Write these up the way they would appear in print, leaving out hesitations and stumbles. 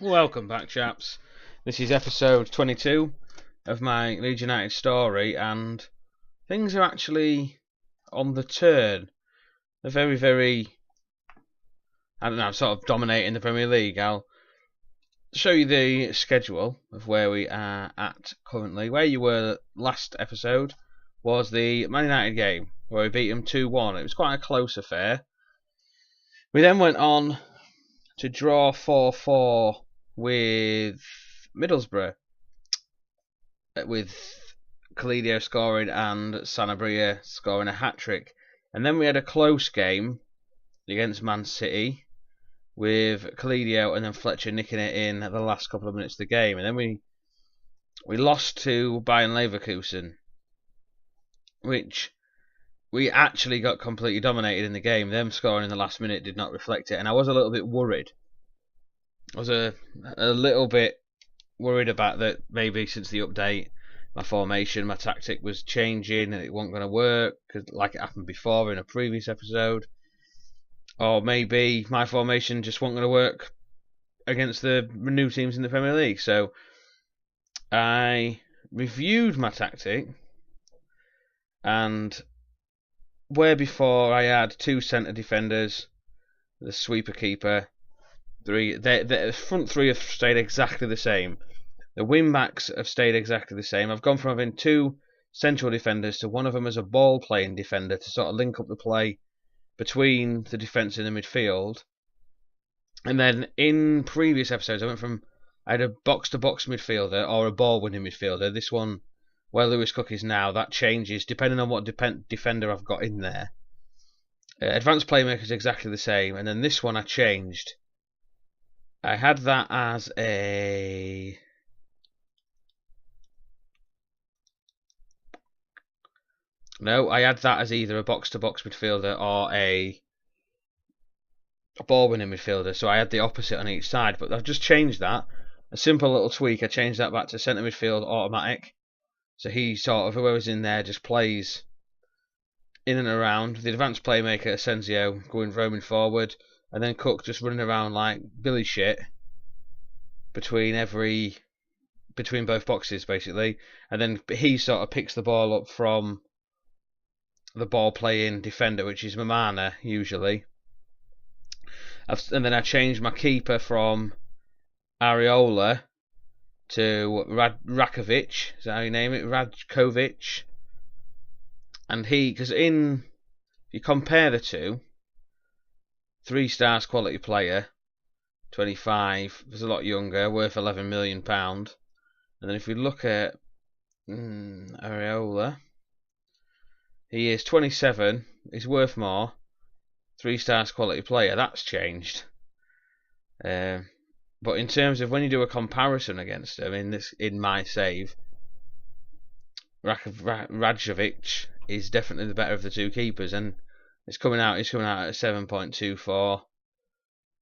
Welcome back, chaps. This is episode 22 of my Leeds United story, and things are actually on the turn. They're very, I don't know, sort of dominating the Premier League. I'll show you the schedule of where we are at currently. Where you were last episode was the Man United game, where we beat them 2-1. It was quite a close affair. We then went on to draw 4-4 with Middlesbrough, with Kalidio scoring and Sanabria scoring a hat-trick. And then we had a close game against Man City with Kalidio and then Fletcher nicking it in at the last couple of minutes of the game. And then we lost to Bayern Leverkusen, which we actually got completely dominated in the game. Them scoring in the last minute did not reflect it, and I was a little bit worried. I was a little bit worried about that. Maybe since the update, my formation, my tactic was changing and it wasn't going to work, cause like it happened before in a previous episode. Or maybe my formation just wasn't going to work against the new teams in the Premier League. So I reviewed my tactic, and where before I had two centre defenders, the sweeper keeper, the front three have stayed exactly the same. The wing backs have stayed exactly the same. I've gone from having two central defenders to one of them as a ball playing defender to sort of link up the play between the defence and the midfield. And then in previous episodes I had a box to box midfielder or a ball winning midfielder. This one, where Lewis Cook is now, that changes depending on what defender I've got in there. Advanced playmaker is exactly the same, and then this one I changed. I had that as a I had that as either a box-to-box midfielder or a ball-winning midfielder. So I had the opposite on each side, but I've just changed that. A simple little tweak. I changed that back to centre midfield automatic. So he sort of, whoever's in there, just plays in and around. The advanced playmaker, Asensio, roaming forward. And then Cook just running around like Billy shit between both boxes, basically. And then he sort of picks the ball up from the ball playing defender, which is Mamana usually. And then I changed my keeper from Areola to Rakovic. Is that how you name it? Radkovic. And because if you compare the two, 3 stars quality player, 25, was a lot younger, worth £11 million. And then if we look at Areola, he is 27, he's worth more, 3 stars quality player. That's changed. But in terms of when you do a comparison against him in my save, Radkovic is definitely the better of the two keepers, and he's coming out at 7.24,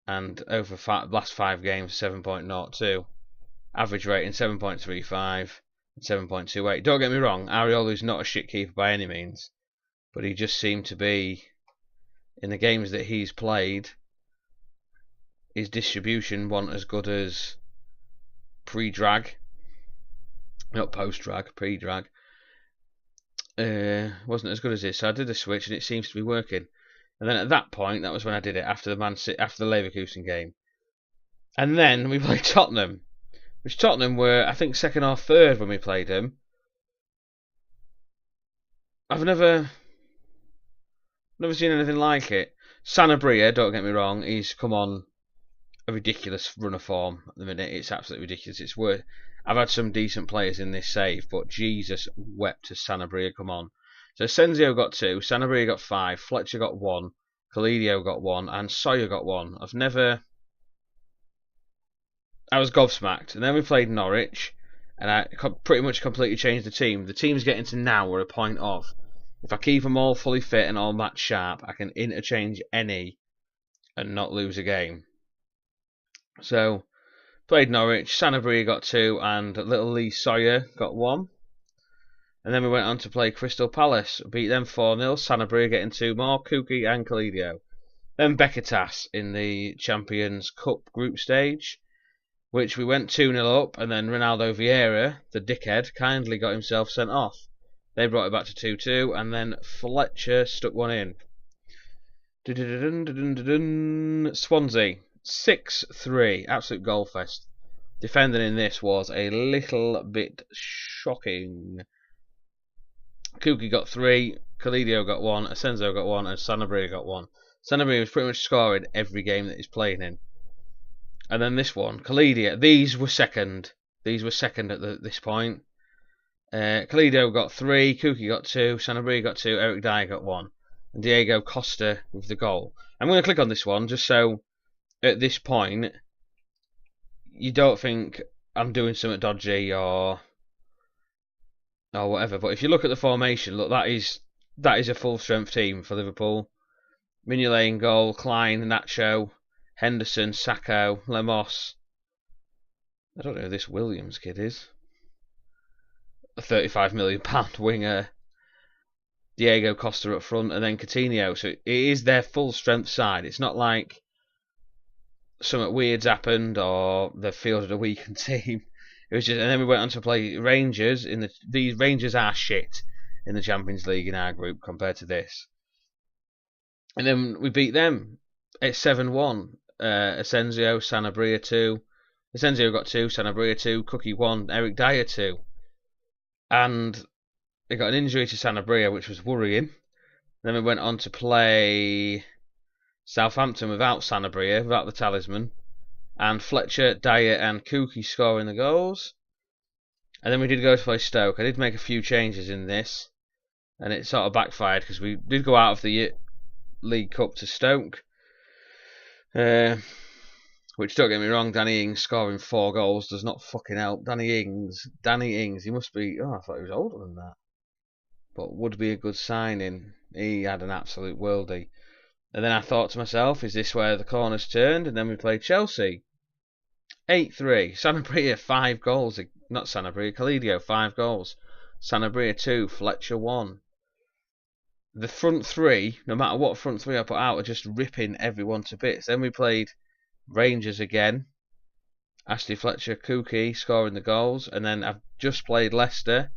and over last 5 games 7.02, average rating 7.35 and 7.28. Don't get me wrong, Areola's not a shit keeper by any means, but he just seemed to be, in the games that he's played, his distribution wasn't as good as pre-drag, not post-drag, pre-drag. Wasn't as good as this, so I did a switch and it seems to be working. And then at that point, that was when I did it, after the Leverkusen game. And then we played Tottenham, which Tottenham were, I think, second or third when we played them. I've never seen anything like it. Sanabria, don't get me wrong, he's come on a ridiculous run of form at the minute. It's absolutely ridiculous. I've had some decent players in this save, but Jesus wept as Sanabria come on. So Senzio got 2, Sanabria got 5, Fletcher got 1, Kalidio got 1, and Sawyer got 1. I was gobsmacked. And then we played Norwich, and I pretty much completely changed the team. The team's getting to now were a point of, if I keep them all fully fit and all match sharp, I can interchange any and not lose a game. So, played Norwich, Sanabria got 2, and little Lee Sawyer got 1. And then we went on to play Crystal Palace, beat them 4-0, Sanabria getting 2 more, Kuki and Kalidio. Then Besiktas in the Champions Cup group stage. which we went 2-0 up, and then Ronaldo Vieira, the dickhead, kindly got himself sent off. They brought it back to 2-2, and then Fletcher stuck one in. Swansea 6-3, absolute goal fest. Defending in this was a little bit shocking. Kuki got 3, Calidio got 1, Asenzo got 1, and Sanabria got 1. Sanabria was pretty much scoring every game that he's playing in. And then this one, Calidio, these were second. These were second at this point. Calidio got 3, Kuki got 2, Sanabria got 2, Eric Dyer got 1. And Diego Costa with the goal. I'm going to click on this one just so at this point you don't think I'm doing something dodgy or whatever. But if you look at the formation, look, that is a full strength team for Liverpool. Mignolet in goal, Klein, Nacho, Henderson, Sacco, Lemos. I don't know who this Williams kid is. A £35 million winger. Diego Costa up front, and then Coutinho. So it is their full strength side. It's not like something weird's happened or they've fielded a weakened team. It was just, and then we went on to play Rangers. These Rangers are shit in the Champions League in our group compared to this. And then we beat them at 7-1. Asensio, Sanabria 2. Asensio got 2, Sanabria 2, Cookie 1, Eric Dyer 2. And they got an injury to Sanabria, which was worrying. Then we went on to play Southampton without Sanabria, without the talisman. And Fletcher, Dyer and Kuki scoring the goals. And then we did go to play Stoke. I did make a few changes in this. And it sort of backfired because we did go out of the League Cup to Stoke. Which, don't get me wrong, Danny Ings scoring 4 goals does not fucking help. Danny Ings, he must be, I thought he was older than that. But would be a good signing. He had an absolute worldie. And then I thought to myself, is this where the corner's turned? And then we played Chelsea. 8-3. Sanabria 5 goals. Not Sanabria, Calidio 5 goals. Sanabria 2, Fletcher 1. The front three, no matter what front three I put out, are just ripping everyone to bits. Then we played Rangers again. Ashley Fletcher, Kuki scoring the goals. And then I've just played Leicester.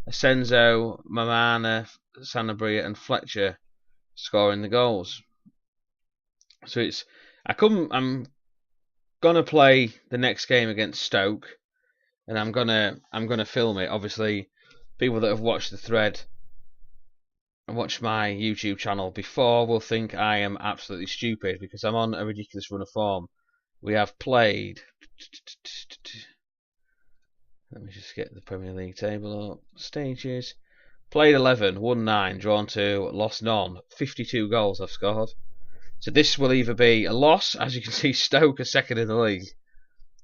Asenzo, Mamana, Sanabria and Fletcher scoring the goals. So I'm gonna play the next game against Stoke, and I'm gonna film it. Obviously, people that have watched the thread and watched my YouTube channel before will think I am absolutely stupid because I'm on a ridiculous run of form. We have played. Let me just get the Premier League table up. Stages. Played 11, won 9, drawn 2, lost none. 52 goals I've scored. So this will either be a loss, as you can see, Stoke are second in the league.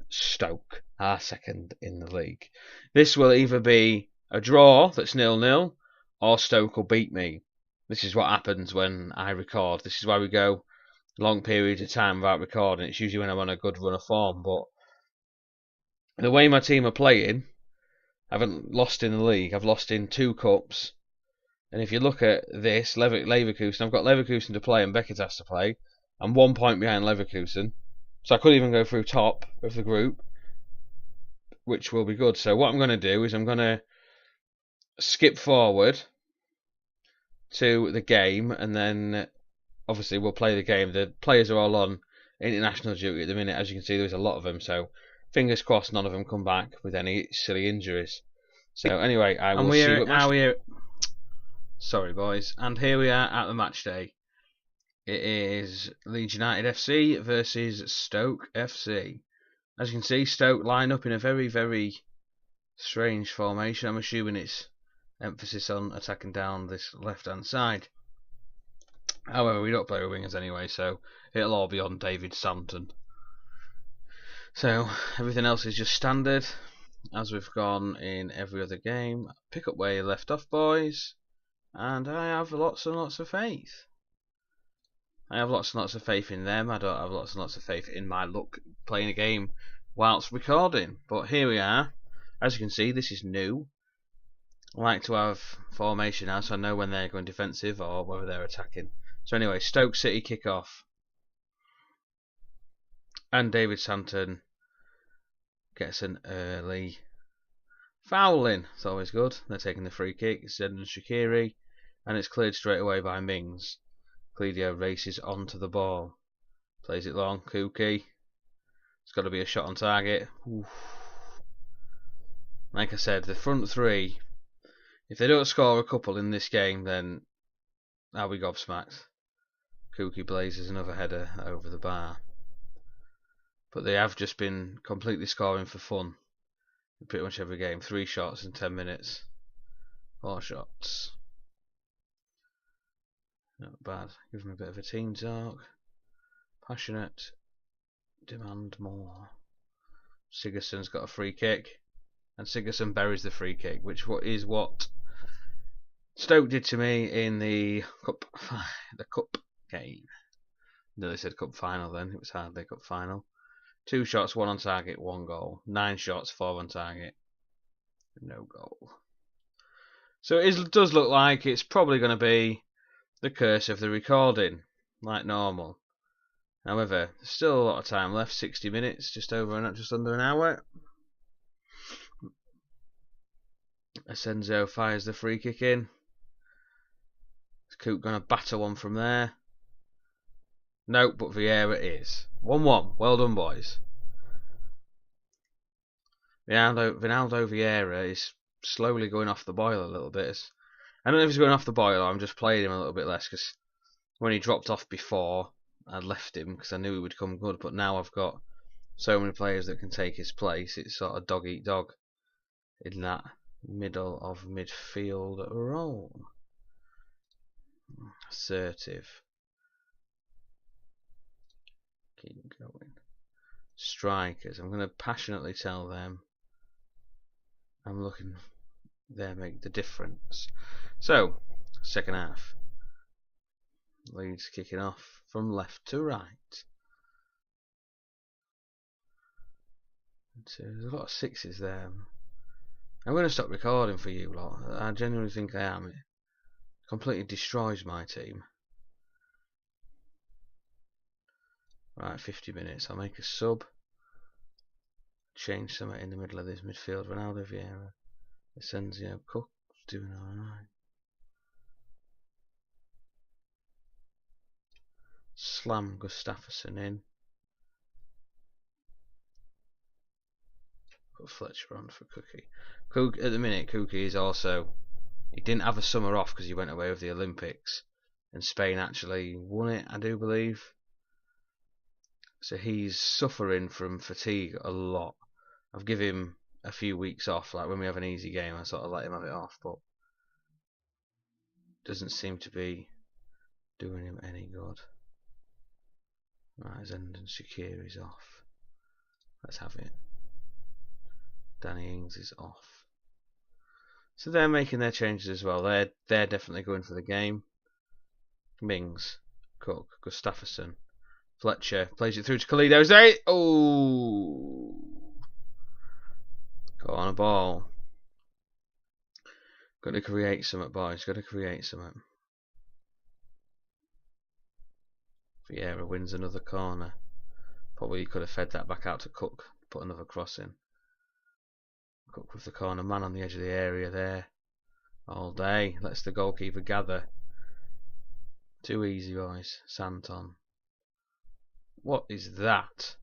Stoke are second in the league. This will either be a draw that's 0-0, or Stoke will beat me. This is what happens when I record. This is why we go long periods of time without recording. It's usually when I'm on a good run of form, but the way my team are playing, I haven't lost in the league. I've lost in 2 cups. And if you look at this, Leverkusen, I've got Leverkusen to play and Besiktas to play. I'm 1 point behind Leverkusen. So I could even go through top of the group, which will be good. So what I'm going to do is I'm going to skip forward to the game, and then obviously we'll play the game. The players are all on international duty at the minute. As you can see, there's a lot of them. So fingers crossed none of them come back with any silly injuries. So anyway, I will see what Sorry boys, and here we are at the match day. It is Leeds United FC versus Stoke FC. As you can see, Stoke line up in a very, very strange formation. I'm assuming it's emphasis on attacking down this left-hand side. However, we don't play with wingers anyway, so it'll all be on David Santon. So everything else is just standard, as we've gone in every other game. Pick up where you left off, boys. And I have lots and lots of faith. I have lots and lots of faith in them. I don't have lots and lots of faith in my luck playing a game whilst recording. But here we are. As you can see, this is new. I like to have formation now so I know when they're going defensive or whether they're attacking. So anyway, Stoke City kick off. And David Santon gets an early foul in. It's always good. They're taking the free kick. It's Zed and Shaqiri, and it's cleared straight away by Mings. Cledio races onto the ball. Plays it long. Kuki. It's got to be a shot on target. Oof. Like I said, the front three, if they don't score a couple in this game, then I'll be gobsmacked. Kuki blazes another header over the bar. But they have just been completely scoring for fun in pretty much every game. 3 shots in 10 minutes. 4 shots. Not bad. Gives them a bit of a team talk. Passionate. Demand more. Sigurdsson's got a free kick. And Sigurdsson buries the free kick, which is what Stoke did to me in the cup game. No, they said cup final then. It was hardly cup final. 2 shots, 1 on target, 1 goal. 9 shots, 4 on target, no goal. So it does look like it's probably going to be the curse of the recording, like normal. However, there's still a lot of time left. 60 minutes, just under an hour. Asenzo fires the free kick in. Is Cook going to batter one from there? Nope, but Vieira is. 1-1. Well done, boys. Ronaldo Vieira is slowly going off the boil a little bit. I don't know if he's going off the boil or I'm just playing him a little bit less, because when he dropped off before, I left him because I knew he would come good, but now I've got so many players that can take his place. It's sort of dog eat dog in that middle of midfield role. Assertive. Keep going. Strikers. I'm going to passionately tell them I'm looking there, make the difference. So, second half. Leeds kicking off from left to right. So there's a lot of 6s there. I'm going to stop recording for you lot. I genuinely think I am. It completely destroys my team. Right, 50 minutes. I'll make a sub. Change something in the middle of this midfield. Ronaldo Vieira. Asensio. Cook's doing alright. Slam Gustafsson in. Put Fletcher on for Cookie. At the minute, Cookie is also... He didn't have a summer off because he went away with the Olympics. And Spain actually won it, I do believe. So he's suffering from fatigue a lot. I've given him a few weeks off. Like when we have an easy game, I sort of let him have it off. But doesn't seem to be doing him any good. Right, Zend and Shaqiri's off. Let's have it. Danny Ings is off. So they're making their changes as well. They're definitely going for the game. Mings, Cook, Gustafsson, Fletcher plays it through to Kalido. There. Oh, got on a ball. Got to create something, boys. Got to create something. Vieira wins another corner. Probably could have fed that back out to Cook. Put another cross in. Cook with the corner man on the edge of the area there. All day. Lets the goalkeeper gather. Too easy, boys. Santon. What is that?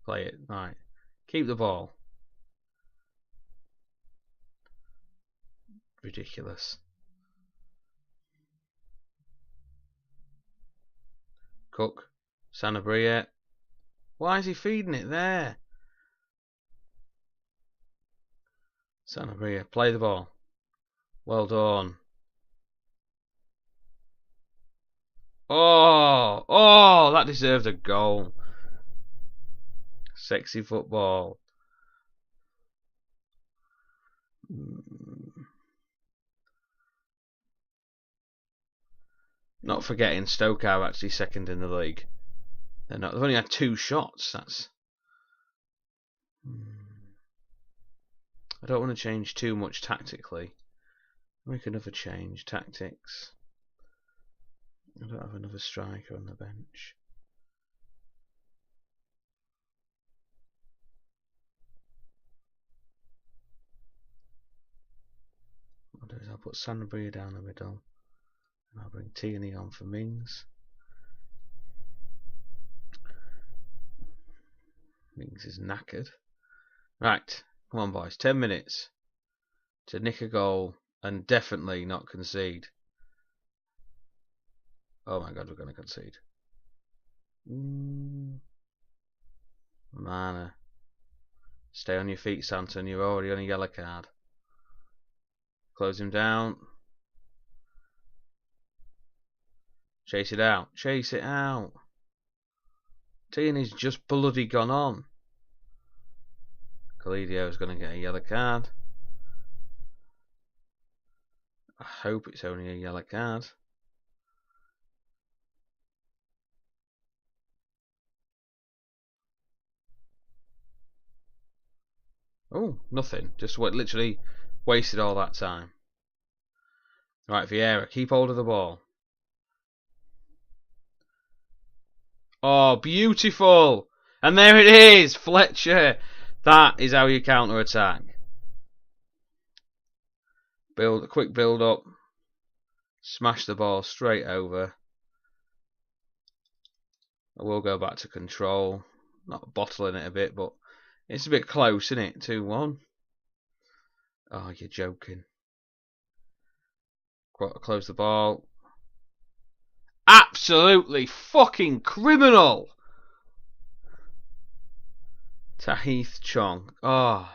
Play it. Right. Keep the ball. Ridiculous. Cook. Sanabria. Why is he feeding it there? Sanabria. Play the ball. Well done. Oh, that deserved a goal. Sexy football. Not forgetting Stoke are actually second in the league. They've only had 2 shots. That's. I don't want to change too much tactically. Make another change. Tactics. I don't have another striker on the bench. I'll do is I'll put Sanabria down the middle, and I'll bring Tierney on for Mings. Mings is knackered. Right, come on boys, 10 minutes to nick a goal and definitely not concede. Oh my god, we're going to concede. Mana. Stay on your feet, Santon, you're already on a yellow card. Close him down. Chase it out. Chase it out. Tierney's just bloody gone on. Calidio's going to get a yellow card. I hope it's only a yellow card. Oh, nothing. Just literally wasted all that time. Right, Vieira, keep hold of the ball. Oh, beautiful! And there it is, Fletcher. That is how you counter attack. Quick build up. Smash the ball straight over. I will go back to control. Not bottling it a bit, but it's a bit close, isn't it? 2-1. Oh, you're joking. Close the ball. Absolutely fucking criminal. Tahith Chong. Oh.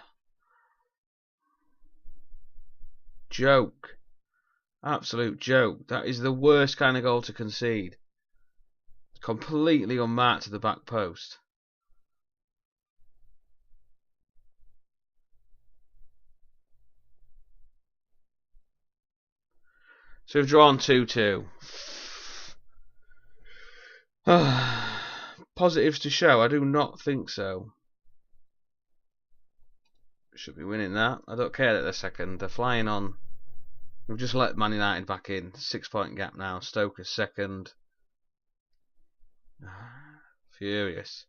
Joke. Absolute joke. That is the worst kind of goal to concede. Completely unmarked to the back post. So we've drawn 2-2. Positives to show? I do not think so. Should be winning that. I don't care that they're second. They're flying on. We've just let Man United back in. 6-point gap now. Stoke is second. Furious.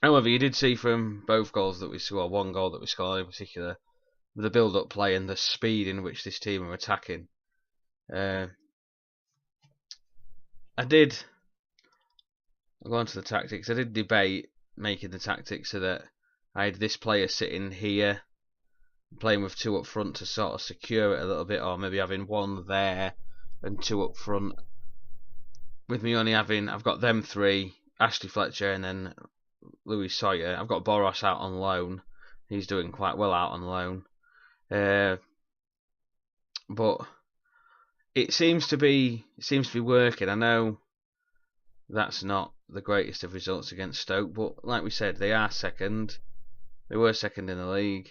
However, you did see from both goals that we scored, one goal that we scored in particular, the build-up play and the speed in which this team are attacking. I'll go on to the tactics. I did debate making the tactics so that I had this player sitting here, playing with 2 up front to sort of secure it a little bit, or maybe having 1 there and 2 up front. With me only having, I've got them 3, Ashley Fletcher and then Louis Sawyer. I've got Boros out on loan. He's doing quite well out on loan. But it seems to be working. I know that's not the greatest of results against Stoke, but like we said, they are second. They were second in the league,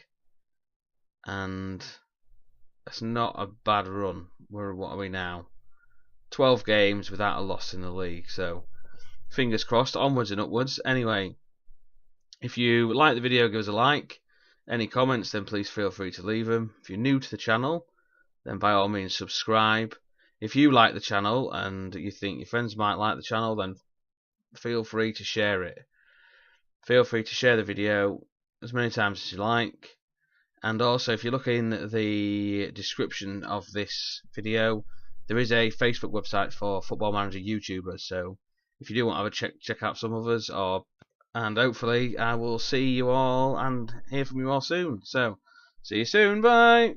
and that's not a bad run. What are we now? 12 games without a loss in the league, so fingers crossed, onwards and upwards. Anyway, if you like the video, give us a like. Any comments, then please feel free to leave them. If you're new to the channel, then by all means subscribe. If you like the channel and you think your friends might like the channel, then feel free to share it. Feel free to share the video as many times as you like. And also, if you look in the description of this video, there is a Facebook website for Football Manager YouTubers. So if you do want to have a check out some others, and hopefully I will see you all and hear from you all soon. So see you soon. Bye.